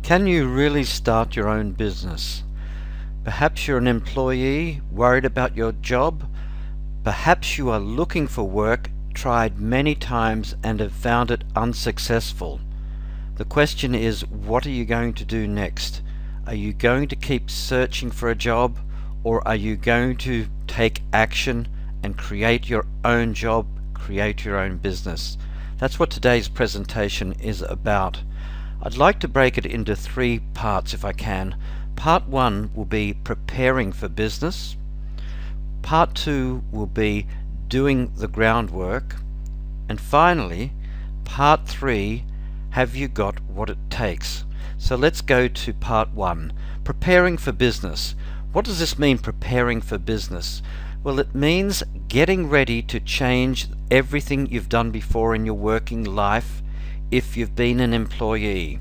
Can you really start your own business? Perhaps you're an employee worried about your job. Perhaps you are looking for work, tried many times and have found it unsuccessful. The question is, what are you going to do next? Are you going to keep searching for a job, or are you going to take action and create your own job, create your own business? That's what today's presentation is about. I'd like to break it into 3 parts if I can. Part 1 will be preparing for business. Part 2 will be doing the groundwork. And finally, Part 3, have you got what it takes? So let's go to Part 1, preparing for business. What does this mean, preparing for business? Well, it means getting ready to change everything you've done before in your working life if you've been an employee.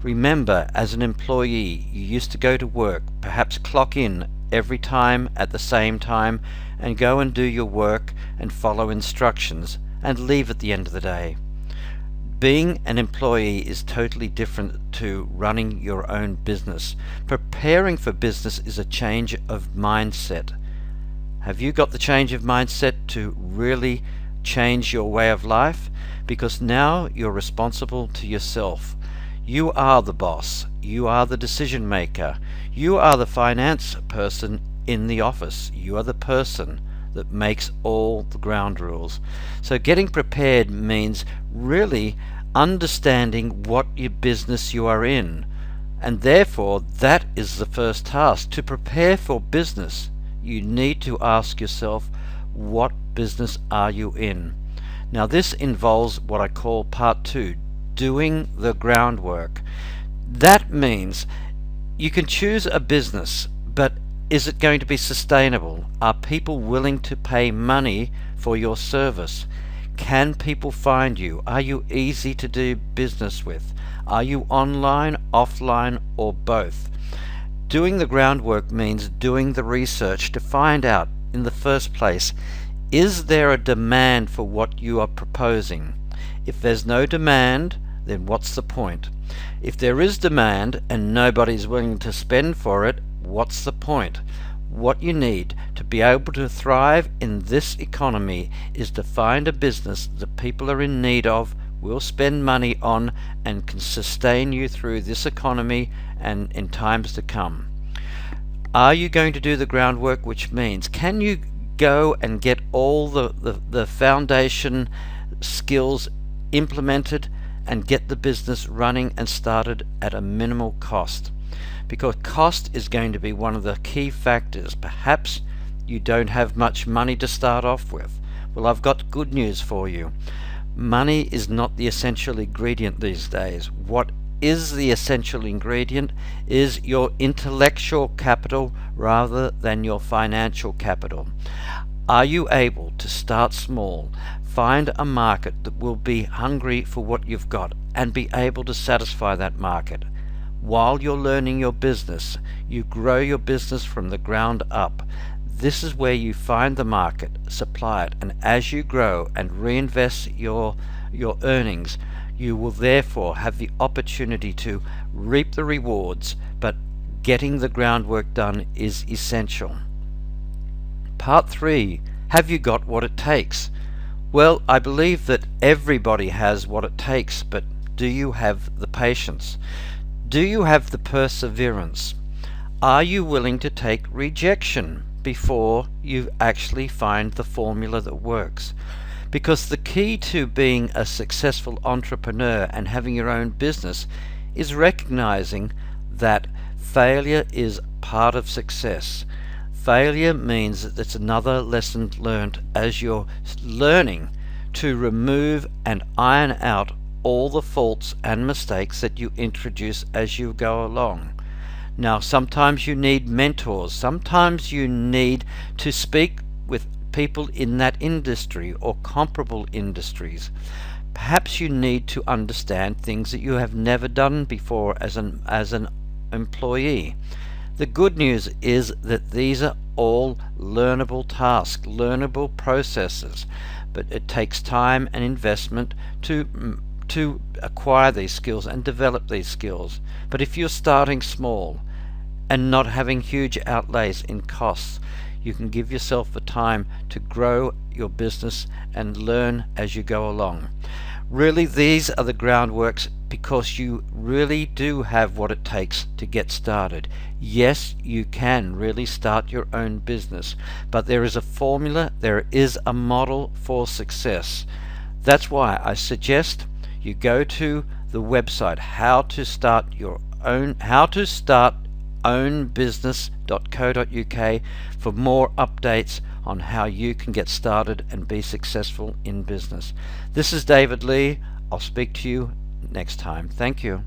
Remember, as an employee, you used to go to work, perhaps clock in every time at the same time and go and do your work and follow instructions and leave at the end of the day. Being an employee is totally different to running your own business. Preparing for business is a change of mindset. Have you got the change of mindset to really change your way of life? Because now you're responsible to yourself. You are the boss. You are the decision maker. You are the finance person in the office. You are the person that makes all the ground rules. So getting prepared means really understanding what your business you are in. And therefore, that is the first task. To prepare for business, you need to ask yourself, what business are you in? Now this involves what I call part 2, doing the groundwork. That means you can choose a business, but is it going to be sustainable? Are people willing to pay money for your service? Can people find you? Are you easy to do business with? Are you online, offline, or both? Doing the groundwork means doing the research to find out, in the first place, is there a demand for what you are proposing? If there's no demand, then what's the point? If there is demand and nobody's willing to spend for it, what's the point? What you need to be able to thrive in this economy is to find a business that people are in need of, will spend money on, and can sustain you through this economy and in times to come. Are you going to do the groundwork, which means can you go and get all the foundation skills implemented and get the business running and started at a minimal cost? Because cost is going to be one of the key factors. Perhaps you don't have much money to start off with. Well, I've got good news for you. Money is not the essential ingredient these days. What is the essential ingredient is your intellectual capital rather than your financial capital. Are you able to start small, find a market that will be hungry for what you've got and be able to satisfy that market? While you're learning your business, you grow your business from the ground up. This is where you find the market, supply it, and as you grow and reinvest your earnings, you will therefore have the opportunity to reap the rewards, but getting the groundwork done is essential. Part 3, have you got what it takes? Well, I believe that everybody has what it takes, but do you have the patience? Do you have the perseverance? Are you willing to take rejection before you actually find the formula that works? Because the key to being a successful entrepreneur and having your own business is recognizing that failure is part of success. Failure means that it's another lesson learned as you're learning to remove and iron out all the faults and mistakes that you introduce as you go along. Now, sometimes you need mentors. Sometimes you need to speak with people in that industry or comparable industries. Perhaps you need to understand things that you have never done before as an employee. The good news is that these are all learnable tasks, learnable processes, but it takes time and investment to to acquire these skills and develop these skills. But if you're starting small and not having huge outlays in costs, you can give yourself the time to grow your business and learn as you go along. Really, these are the groundworks because you really do have what it takes to get started. Yes, you can really start your own business, but there is a formula, there is a model for success. That's why I suggest you go to the website howtostartownbusiness.co.uk for more updates on how you can get started and be successful in business. This is David Lee. I'll speak to you next time. Thank you.